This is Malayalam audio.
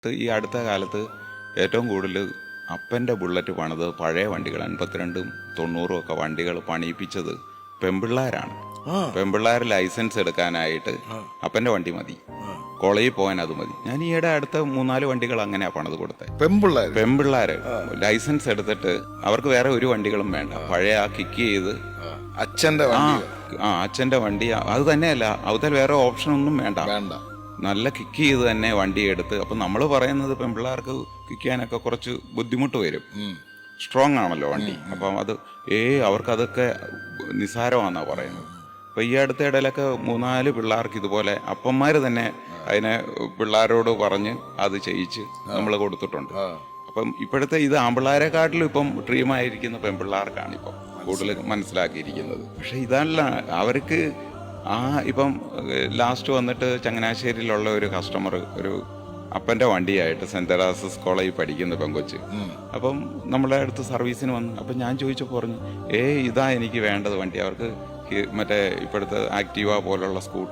ഈ അടുത്ത കാലത്ത് ഏറ്റവും കൂടുതൽ അപ്പൻ്റെ ബുള്ളറ്റ് പണിത് പഴയ വണ്ടികൾ 82 90 ഒക്കെ വണ്ടികൾ പണിയിപ്പിച്ചത് പെമ്പിള്ളാരാണ്. പെമ്പിള്ളാർ ലൈസൻസ് എടുക്കാനായിട്ട് അപ്പൻ്റെ വണ്ടി മതി, കോളേജിൽ പോകാൻ അത് മതി. ഞാൻ ഈയിടെ അടുത്ത 3-4 വണ്ടികൾ അങ്ങനെയാ പണിത് കൊടുത്തത്. പെമ്പിള്ളാര് ലൈസൻസ് എടുത്തിട്ട് അവർക്ക് വേറെ ഒരു വണ്ടികളും വേണ്ട, പഴയ ആ കിക്ക് ചെയ്ത് അച്ഛൻ്റെ വണ്ടി അത് തന്നെയല്ല, അവതൽ വേറെ ഓപ്ഷൻ ഒന്നും വേണ്ട, നല്ല കിക്ക് ചെയ്ത് തന്നെ വണ്ടി എടുത്ത്. അപ്പം നമ്മൾ പറയുന്നത് പെൺപിള്ളേർക്ക് കിക്ക് ചെയ്യാനൊക്കെ കുറച്ച് ബുദ്ധിമുട്ട് വരും, സ്ട്രോങ് ആണല്ലോ വണ്ടി. അപ്പം അത് അവർക്കതൊക്കെ നിസ്സാരമാണെന്നാണ് പറയുന്നത്. അപ്പം ഈ അടുത്ത ഇടയിലൊക്കെ 3-4 പിള്ളേർക്ക് ഇതുപോലെ അപ്പന്മാർ തന്നെ അതിനെ പിള്ളേരോട് പറഞ്ഞ് അത് ചെയ്യിച്ച് നമ്മൾ കൊടുത്തിട്ടുണ്ട്. അപ്പം ഇപ്പോഴത്തെ ഇത് ആമ്പിള്ളേരെക്കാട്ടിലും ഇപ്പം ഡ്രീമായിരിക്കുന്ന പെൺപിള്ളേർക്കാണ് ഇപ്പം കൂടുതൽ മനസ്സിലാക്കിയിരിക്കുന്നത്. പക്ഷെ ഇതല്ല അവർക്ക് ഇപ്പം ലാസ്റ്റ് വന്നിട്ട് ചങ്ങനാശ്ശേരിയിലുള്ള ഒരു കസ്റ്റമർ ഒരു അപ്പൻ്റെ വണ്ടിയായിട്ട് സെൻറ് തെരേസാസ് കോളേജിൽ പഠിക്കുന്ന പെങ്കൊച്ച്. അപ്പം നമ്മളെ അടുത്ത് സർവീസിന് വന്നു. അപ്പം ഞാൻ ചോദിച്ചപ്പോൾ പറഞ്ഞു, ഇതാ എനിക്ക് വേണ്ടത് വണ്ടി. അവർക്ക് മറ്റേ ഇപ്പോഴത്തെ ആക്റ്റീവ പോലുള്ള സ്കൂട്ടർ